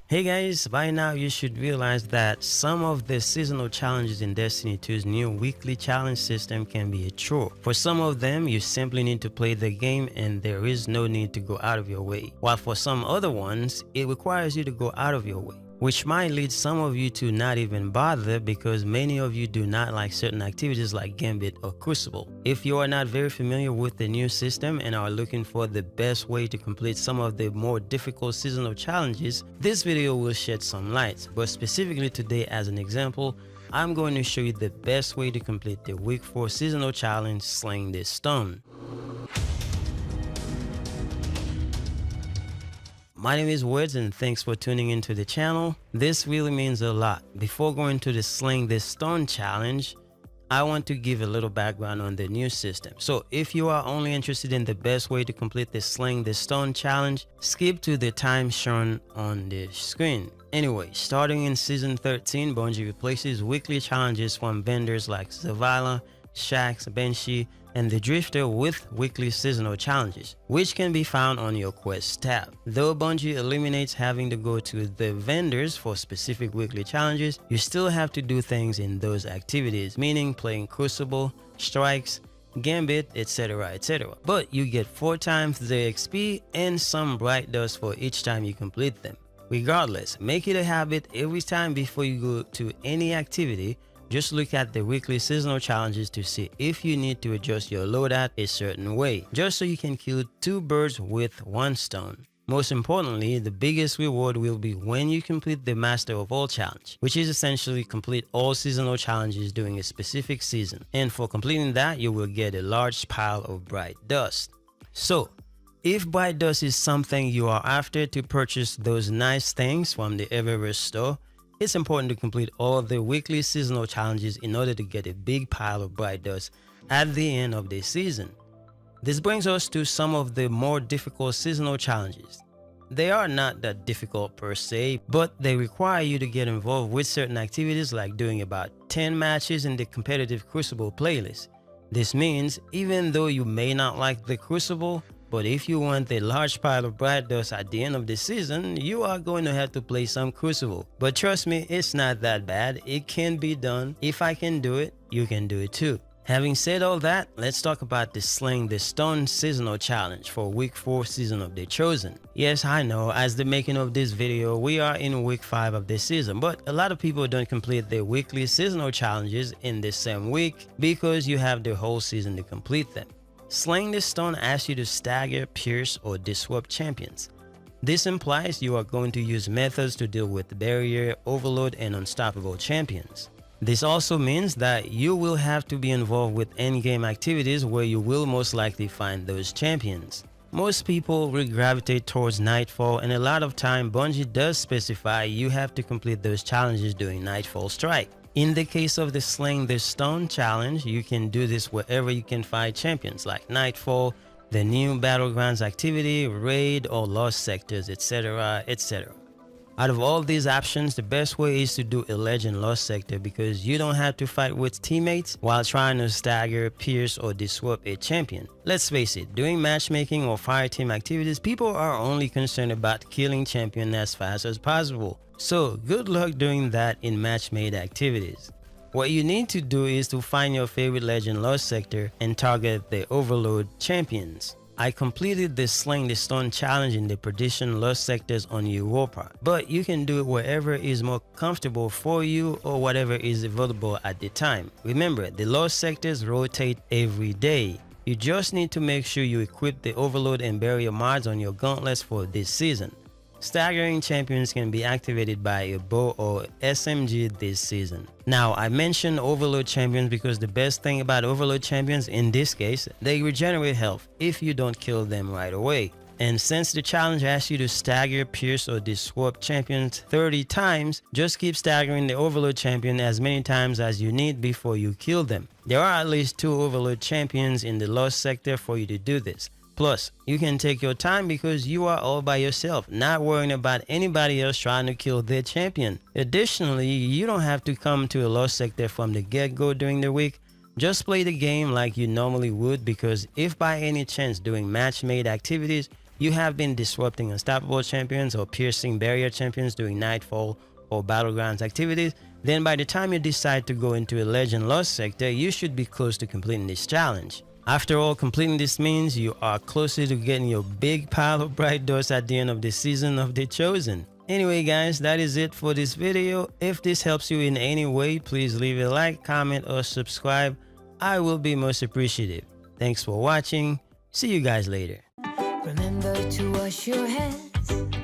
Hey guys, by now you should realize that some of the seasonal challenges in Destiny 2's new weekly challenge system can be a chore. For some of them, you simply need to play the game and there is no need to go out of your way. While for some other ones, it requires you to go out of your way, which might lead some of you to not even bother because many of you do not like certain activities like Gambit or Crucible. If you are not very familiar with the new system and are looking for the best way to complete some of the more difficult seasonal challenges, this video will shed some light. But specifically today as an example, I'm going to show you the best way to complete the week 4 seasonal challenge, Sling this Stone. My name is Words and thanks for tuning into the channel. This really means a lot. Before going to the Sling this Stone challenge, I want to give a little background on the new system. So if you are only interested in the best way to complete the Sling this Stone challenge, skip to the time shown on the screen. Anyway, starting in Season 13, Bungie replaces weekly challenges from vendors like Zavala, Shax, Banshee, and the Drifter with weekly seasonal challenges, which can be found on your Quest tab. Though Bungie eliminates having to go to the vendors for specific weekly challenges, you still have to do things in those activities, meaning playing Crucible, Strikes, Gambit, etc, etc. But you get 4 times the XP and some bright dust for each time you complete them. Regardless, make it a habit every time before you go to any activity. Just look at the weekly seasonal challenges to see if you need to adjust your loadout a certain way, just so you can kill 2 birds with 1 stone. Most importantly, the biggest reward will be when you complete the Master of All challenge, which is essentially complete all seasonal challenges during a specific season. And for completing that, you will get a large pile of bright dust. So, if bright dust is something you are after to purchase those nice things from the Eververse store, it's important to complete all the weekly seasonal challenges in order to get a big pile of bright dust at the end of the season. This brings us to some of the more difficult seasonal challenges. They are not that difficult per se, but they require you to get involved with certain activities like doing about 10 matches in the competitive Crucible playlist. This means even though you may not like the Crucible, but if you want a large pile of bright dust at the end of the season, you are going to have to play some Crucible. But trust me, it's not that bad. It can be done. If I can do it, you can do it too. Having said all that, let's talk about the Sling the Stone seasonal challenge for week 4 season of the Chosen. Yes, I know, as the making of this video, we are in week 5 of the season, but a lot of people don't complete their weekly seasonal challenges in the same week because you have the whole season to complete them. Sling this Stone asks you to stagger, pierce, or disrupt champions. This implies you are going to use methods to deal with barrier, overload, and unstoppable champions. This also means that you will have to be involved with endgame activities where you will most likely find those champions. Most people will gravitate towards Nightfall, and a lot of time Bungie does specify you have to complete those challenges during Nightfall Strike. In the case of the Sling the Stone challenge, you can do this wherever you can find champions like Nightfall, the new Battlegrounds activity, Raid, or Lost Sectors, etc, etc. Out of all these options, the best way is to do a Legend Lost Sector because you don't have to fight with teammates while trying to stagger, pierce, or disrupt a champion. Let's face it, doing matchmaking or fireteam activities, people are only concerned about killing champion as fast as possible. So good luck doing that in match-made activities. What you need to do is to find your favorite Legend Lost Sector and target the Overload champions. I completed the Sling the Stone challenge in the Perdition Lost Sectors on Europa, but you can do it wherever is more comfortable for you or whatever is available at the time. Remember, the Lost Sectors rotate every day. You just need to make sure you equip the Overload and Barrier mods on your gauntlets for this season. Staggering champions can be activated by a bow or SMG this season. Now, I mentioned Overload champions because the best thing about Overload champions in this case, they regenerate health if you don't kill them right away. And since the challenge asks you to stagger, pierce, or disrupt champions 30 times, just keep staggering the Overload champion as many times as you need before you kill them. There are at least 2 Overload champions in the Lost Sector for you to do this. Plus, you can take your time because you are all by yourself, not worrying about anybody else trying to kill their champion. Additionally, you don't have to come to a Lost Sector from the get-go during the week. Just play the game like you normally would because if by any chance doing match-made activities, you have been disrupting unstoppable champions or piercing barrier champions during nightfall or battlegrounds activities, then by the time you decide to go into a legend lost sector, you should be close to completing this challenge. After all, completing this means you are closer to getting your big pile of bright doors at the end of the season of The Chosen. Anyway guys, that is it for this video. If this helps you in any way, please leave a like, comment, or subscribe. I will be most appreciative. Thanks for watching. See you guys later. Remember to wash your hands